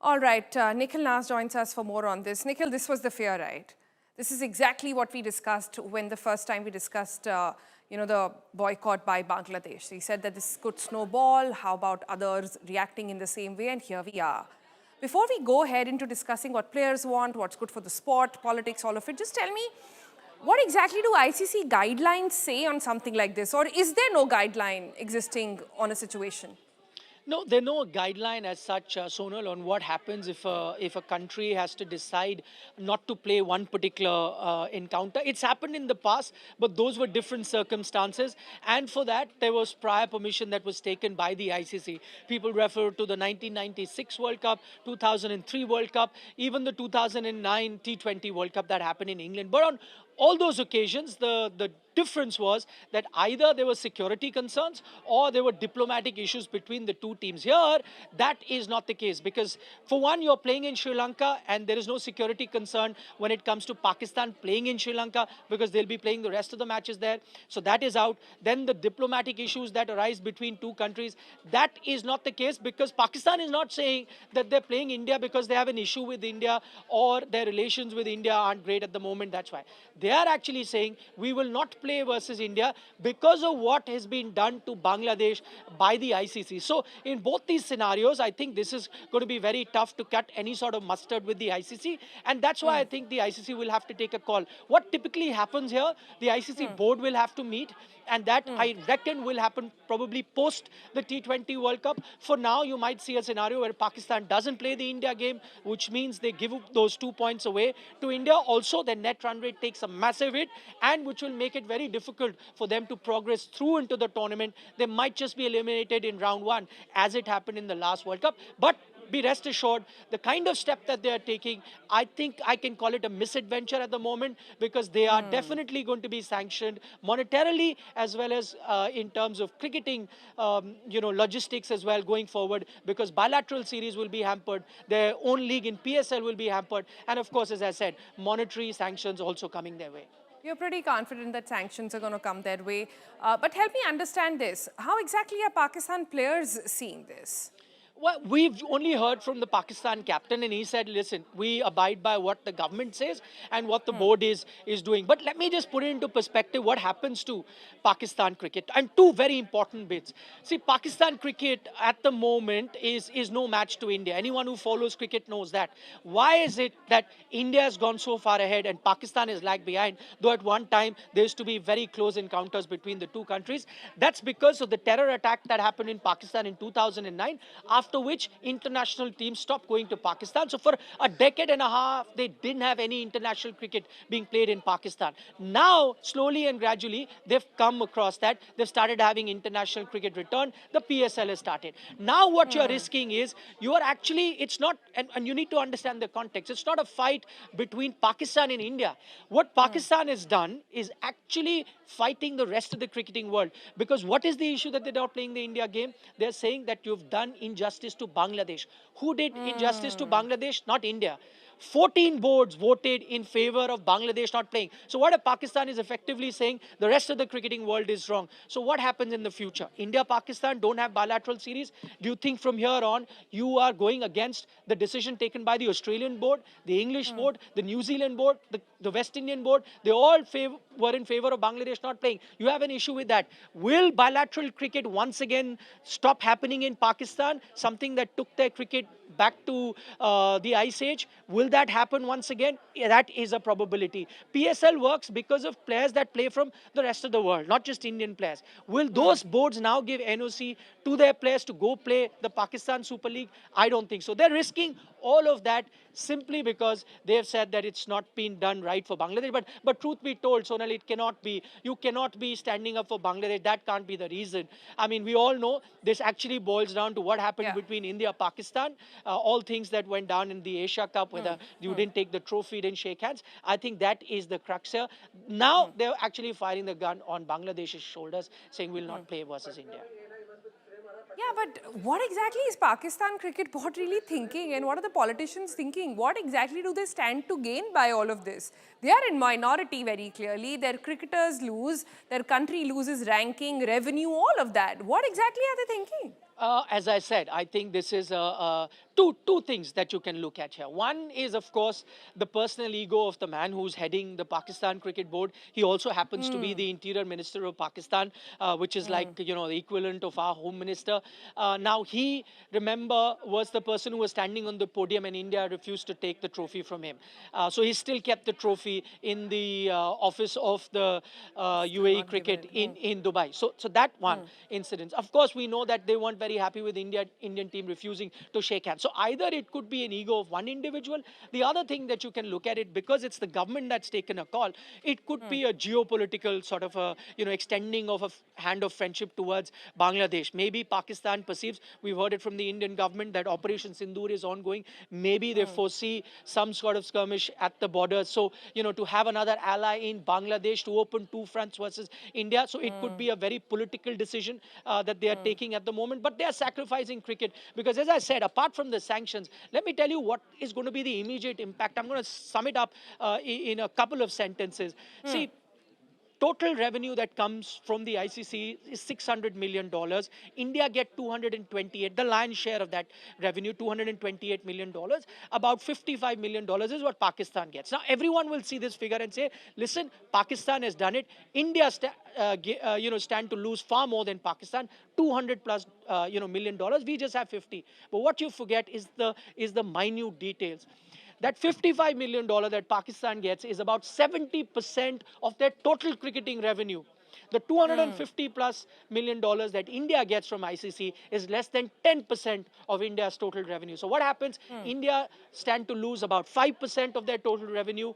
All right, Nikhil Naz joins us for more on this. Nikhil, this was the fear, right? This is exactly what we discussed when the first time we discussed, the boycott by Bangladesh. He said that this could snowball. How about others reacting in the same way? And here we are. Before we go ahead into discussing what players want, what's good for the sport, politics, all of it, just tell me, what exactly do ICC guidelines say on something like this? Or is there no guideline existing on a situation? No, there's no guideline as such, Sonal, on what happens if a country has to decide not to play one particular encounter. It's happened in the past, but those were different circumstances. And for that, there was prior permission that was taken by the ICC. People refer to the 1996 World Cup, 2003 World Cup, even the 2009 T20 World Cup that happened in England. But on all those occasions, the difference was that either there were security concerns or there were diplomatic issues between the two teams. Here, that is not the case because, for one, you're playing in Sri Lanka and there is no security concern when it comes to Pakistan playing in Sri Lanka because they'll be playing the rest of the matches there. So that is out. Then the diplomatic issues that arise between two countries, that is not the case because Pakistan is not saying that they're playing India because they have an issue with India or their relations with India aren't great at the moment. That's why. They are actually saying we will not play versus India because of what has been done to Bangladesh by the ICC. So in both these scenarios, I think this is going to be very tough to cut any sort of mustard with the ICC. And that's why I think the ICC will have to take a call. What typically happens here, the ICC board will have to meet, and that I reckon will happen probably post the T20 World Cup. For now, you might see a scenario where Pakistan doesn't play the India game, which means they give those 2 points away to India. Also, their net run rate takes a massive hit, and which will make it very difficult for them to progress through into the tournament. They might just be eliminated in round one, as it happened in the last World Cup. But be rest assured, the kind of step that they are taking, I think I can call it a misadventure at the moment because they are definitely going to be sanctioned monetarily as well as in terms of cricketing, logistics as well going forward because bilateral series will be hampered. Their own league in PSL will be hampered. And of course, as I said, monetary sanctions also coming their way. You're pretty confident that sanctions are going to come their way. But help me understand this. How exactly are Pakistan players seeing this? Well, we've only heard from the Pakistan captain, and he said, listen, we abide by what the government says and what the board is doing. But let me just put it into perspective what happens to Pakistan cricket. And two very important bits. See, Pakistan cricket at the moment is no match to India. Anyone who follows cricket knows that. Why is it that India has gone so far ahead and Pakistan is lagged behind, though at one time there used to be very close encounters between the two countries? That's because of the terror attack that happened in Pakistan in 2009, after which international teams stopped going to Pakistan. So for a decade and a half, they didn't have any international cricket being played in Pakistan. Now, slowly and gradually, they've come across that. They've started having international cricket return. The PSL has started. Now what you're risking is, you are actually, it's not, and you need to understand the context. It's not a fight between Pakistan and India. What Pakistan has done is actually fighting the rest of the cricketing world. Because what is the issue that they're not playing the India game? They're saying that you've done injustice to Bangladesh. Who did injustice to Bangladesh? Not India. 14 boards voted in favor of Bangladesh not playing. So what Pakistan is effectively saying, the rest of the cricketing world is wrong. So what happens in the future? India, Pakistan don't have bilateral series. Do you think from here on you are going against the decision taken by the Australian board, the English board, the New Zealand board, the West Indian board? They all were in favor of Bangladesh not playing. You have an issue with that. Will bilateral cricket once again stop happening in Pakistan? Something that took their cricket back to the ice age. Will that happen once again? Yeah, that is a probability. PSL works because of players that play from the rest of the world, not just Indian players. Will those boards now give NOC to their players to go play the Pakistan Super League? I don't think so. They're risking all of that simply because they've said that it's not been done right for Bangladesh. But truth be told, Sonal, it cannot be. You cannot be standing up for Bangladesh. That can't be the reason. I mean, we all know this actually boils down to what happened between India and Pakistan. All things that went down in the Asia Cup, whether you didn't take the trophy, didn't shake hands. I think that is the crux here. Now they're actually firing the gun on Bangladesh's shoulders, saying we'll not play versus India. Yeah, but what exactly is Pakistan cricket board really thinking, and what are the politicians thinking? What exactly do they stand to gain by all of this? They are in minority very clearly. Their cricketers lose, their country loses ranking, revenue, all of that. What exactly are they thinking? As I said, I think this is a two things that you can look at here. One is, of course, the personal ego of the man who's heading the Pakistan Cricket Board. He also happens to be the Interior Minister of Pakistan, which is like, you know, the equivalent of our Home Minister. Now, he, remember, was the person who was standing on the podium and India refused to take the trophy from him. So he still kept the trophy in the office of the Still UAE not given cricket it. in Dubai. So that one incident. Of course, we know that they weren't very happy with Indian team refusing to shake hands. So either it could be an ego of one individual. The other thing that you can look at it, because it's the government that's taken a call, it could be a geopolitical sort of a, you know, extending of a hand of friendship towards Bangladesh. Maybe Pakistan perceives, we've heard it from the Indian government, that Operation Sindoor is ongoing. Maybe they foresee some sort of skirmish at the border. So, you know, to have another ally in Bangladesh to open two fronts versus India. So it could be a very political decision that they are taking at the moment. But they are sacrificing cricket because, as I said, apart from the sanctions, let me tell you what is going to be the immediate impact. I'm going to sum it up in a couple of sentences. See, total revenue that comes from the ICC is $600 million. India get 228, the lion's share of that revenue, $228 million. About $55 million is what Pakistan gets. Now, everyone will see this figure and say, listen, Pakistan has done it. India stand to lose far more than Pakistan, 200 plus million dollars. We just have 50. But what you forget is the minute details. That $55 million that Pakistan gets is about 70% of their total cricketing revenue. The 250 plus million dollars that India gets from ICC is less than 10% of India's total revenue. So what happens? India stand to lose about 5% of their total revenue.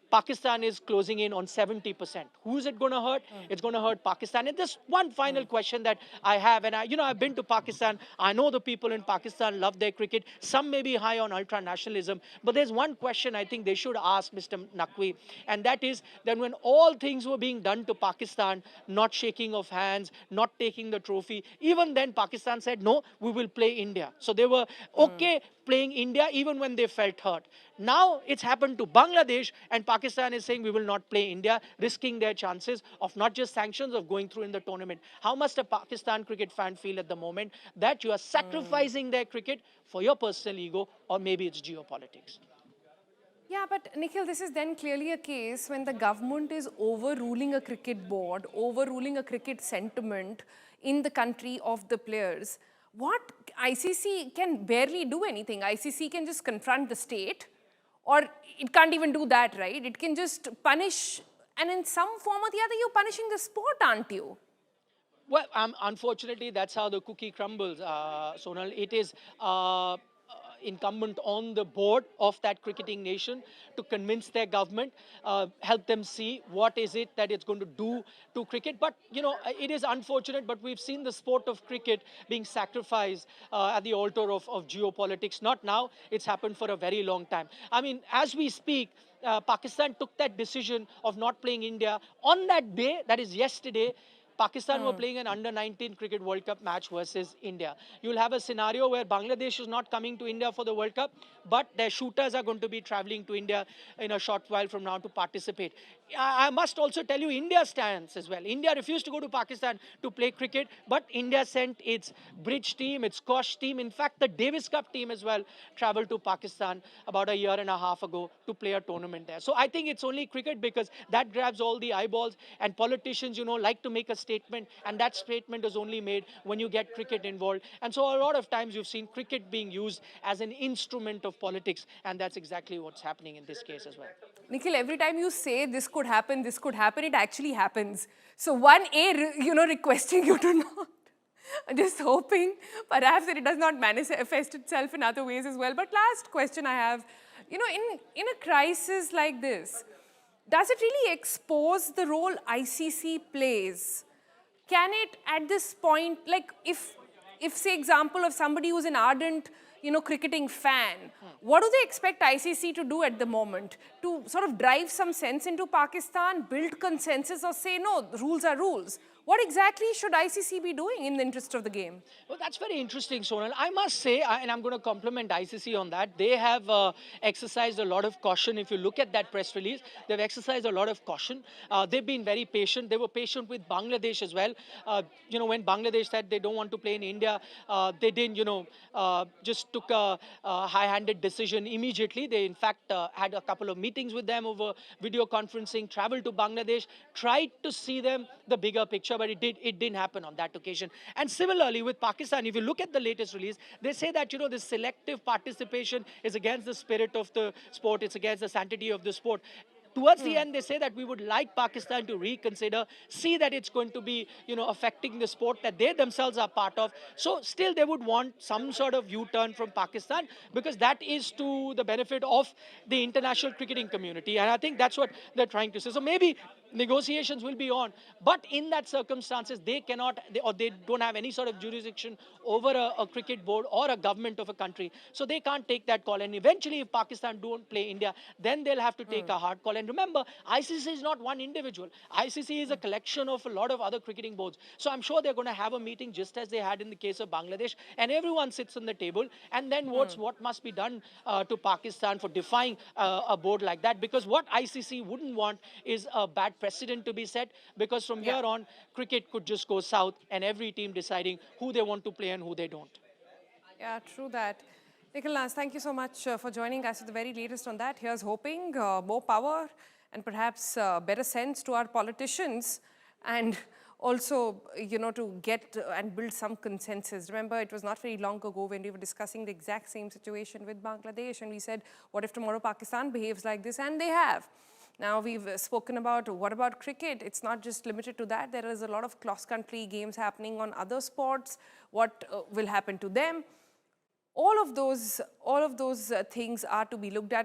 Pakistan is closing in on 70%. Who is it going to hurt? It's going to hurt Pakistan. And this one final question that I have, and I've been to Pakistan. I know the people in Pakistan love their cricket. Some may be high on ultra nationalism, but there's one question I think they should ask Mr. Naqvi, and that is that when all things were being done to Pakistan, not shaking of hands, not taking the trophy, even then Pakistan said, no, we will play India. So they were okay playing India even when they felt hurt. Now it's happened to Bangladesh, and Pakistan is saying we will not play India, risking their chances of not just sanctions, of going through in the tournament. How must a Pakistan cricket fan feel at the moment that you are sacrificing their cricket for your personal ego, or maybe it's geopolitics? Yeah, but Nikhil, this is then clearly a case when the government is overruling a cricket board, overruling a cricket sentiment in the country of the players. What ICC can barely do anything. ICC can just confront the state, or it can't even do that, right? It can just punish, and in some form or the other, you're punishing the sport, aren't you? Well, unfortunately, that's how the cookie crumbles, Sonal. It is incumbent on the board of that cricketing nation to convince their government, help them see what is it that it's going to do to cricket. But, it is unfortunate, but we've seen the sport of cricket being sacrificed at the altar of geopolitics. Not now, it's happened for a very long time. I mean, as we speak, Pakistan took that decision of not playing India. On that day, that is yesterday, Pakistan were playing an under-19 Cricket World Cup match versus India. You'll have a scenario where Bangladesh is not coming to India for the World Cup, but their shooters are going to be traveling to India in a short while from now to participate. I must also tell you India's stance as well. India refused to go to Pakistan to play cricket, but India sent its bridge team, its squash team, in fact, the Davis Cup team as well, traveled to Pakistan about a year and a half ago to play a tournament there. So I think it's only cricket because that grabs all the eyeballs, and politicians, like to make a statement, and that statement is only made when you get cricket involved. And so a lot of times you've seen cricket being used as an instrument of politics, and that's exactly what's happening in this case as well. Nikhil, every time you say this could happen, it actually happens. So one requesting you to not. I'm just hoping perhaps that it does not manifest itself in other ways as well. But last question I have, in a crisis like this, does it really expose the role ICC plays? Can it, at this point, like if say example of somebody who's an ardent, cricketing fan, what do they expect ICC to do at the moment? To sort of drive some sense into Pakistan, build consensus, or say, no, rules are rules? What exactly should ICC be doing in the interest of the game? Well, that's very interesting, Sonal. I must say, and I'm going to compliment ICC on that, they have exercised a lot of caution. If you look at that press release, they've exercised a lot of caution. They've been very patient. They were patient with Bangladesh as well. When Bangladesh said they don't want to play in India, they didn't, just took a high-handed decision immediately. They, in fact, had a couple of meetings with them over video conferencing, traveled to Bangladesh, tried to see them the bigger picture, but it didn't happen on that occasion. And similarly with Pakistan, if you look at the latest release, they say that this selective participation is against the spirit of the sport, it's against the sanctity of the sport. Towards the end, they say that we would like Pakistan to reconsider, see that it's going to be, affecting the sport that they themselves are part of. So still they would want some sort of U-turn from Pakistan, because that is to the benefit of the international cricketing community. And I think that's what they're trying to say. So maybe negotiations will be on, but in that circumstances, they cannot, they don't have any sort of jurisdiction over a cricket board or a government of a country. So they can't take that call. And eventually, if Pakistan don't play India, then they'll have to take a hard call. And remember, ICC is not one individual. ICC is a collection of a lot of other cricketing boards. So I'm sure they're going to have a meeting just as they had in the case of Bangladesh, and everyone sits on the table and then votes what must be done to Pakistan for defying a board like that. Because what ICC wouldn't want is a bad precedent to be set, because from here on, cricket could just go south and every team deciding who they want to play and who they don't. Yeah, true that. Nikhil Naz, thank you so much for joining us at the very latest on that. Here's hoping more power and perhaps better sense to our politicians, and also, to get and build some consensus. Remember, it was not very long ago when we were discussing the exact same situation with Bangladesh, and we said, what if tomorrow Pakistan behaves like this? And they have. Now we've spoken about what about cricket. It's not just limited to that. There is a lot of cross-country games happening on other sports. What will happen to them? All of those things are to be looked at.